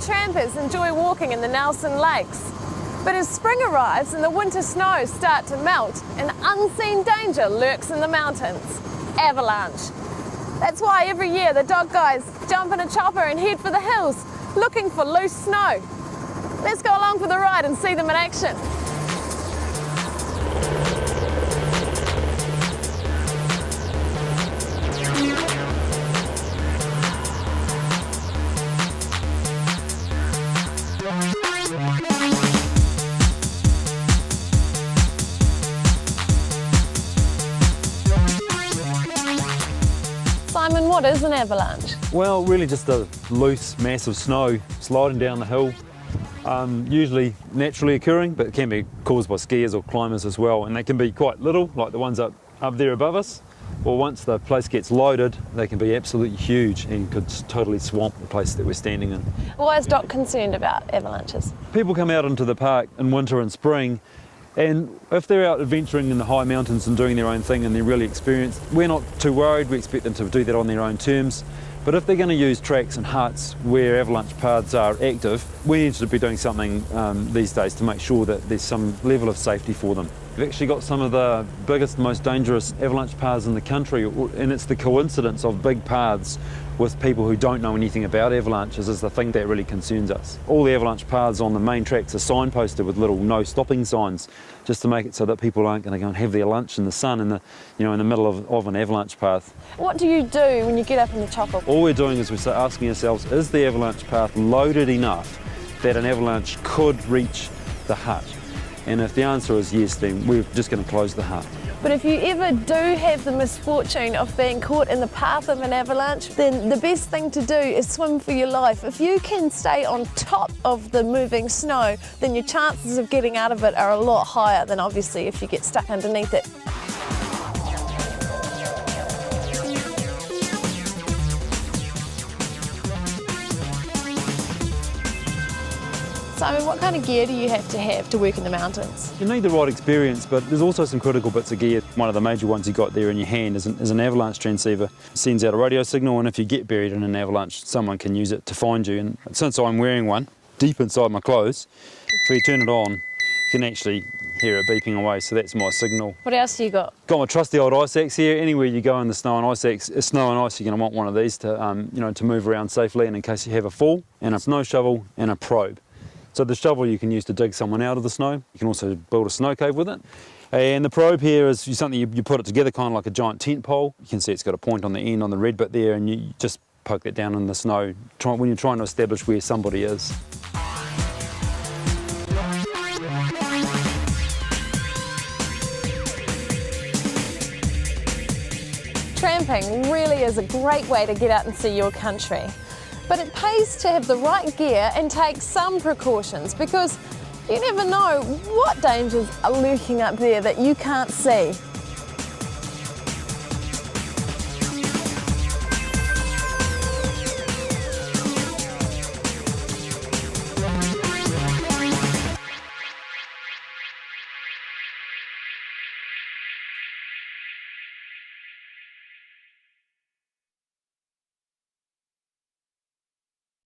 trampers enjoy walking in the Nelson Lakes. But as spring arrives and the winter snows start to melt, an unseen danger lurks in the mountains: avalanche. That's why every year the dog guys jump in a chopper and head for the hills, looking for loose snow. Let's go along for the ride and see them in action. Simon, what is an avalanche? Well, really just a loose mass of snow sliding down the hill, usually naturally occurring, but it can be caused by skiers or climbers as well, and they can be quite little, like the ones up there above us, or once the place gets loaded, they can be absolutely huge and could totally swamp the place that we're standing in. Why is Doc concerned about avalanches? People come out into the park in winter and spring, and if they're out adventuring in the high mountains and doing their own thing and they're really experienced, we're not too worried. We expect them to do that on their own terms. But if they're going to use tracks and huts where avalanche paths are active, we need to be doing something these days to make sure that there's some level of safety for them. We've actually got some of the biggest, most dangerous avalanche paths in the country, and it's the coincidence of big paths with people who don't know anything about avalanches is the thing that really concerns us. All the avalanche paths on the main tracks are signposted with little no stopping signs, just to make it so that people aren't going to go and have their lunch in the sun in the middle of an avalanche path. What do you do when you get up in the chopper? All we're doing is we're asking ourselves, is the avalanche path loaded enough that an avalanche could reach the hut? And if the answer is yes, then we're just going to close the hut. But if you ever do have the misfortune of being caught in the path of an avalanche, then the best thing to do is swim for your life. If you can stay on top of the moving snow, then your chances of getting out of it are a lot higher than obviously if you get stuck underneath it. Simon, what kind of gear do you have to work in the mountains? You need the right experience, but there's also some critical bits of gear. One of the major ones you got there in your hand is an avalanche transceiver. It sends out a radio signal, and if you get buried in an avalanche, someone can use it to find you. And since I'm wearing one deep inside my clothes, if you turn it on, you can actually hear it beeping away, so that's my signal. What else do you got? Got my trusty old ice axe here. Anywhere you go in the snow and ice, you're going to want one of these to, to move around safely, and in case you have a fall, and a snow shovel and a probe. So the shovel you can use to dig someone out of the snow. You can also build a snow cave with it. And the probe here is something you put it together kind of like a giant tent pole. You can see it's got a point on the end on the red bit there, and you just poke that down in the snow when you're trying to establish where somebody is. Tramping really is a great way to get out and see your country. But it pays to have the right gear and take some precautions, because you never know what dangers are lurking up there that you can't see.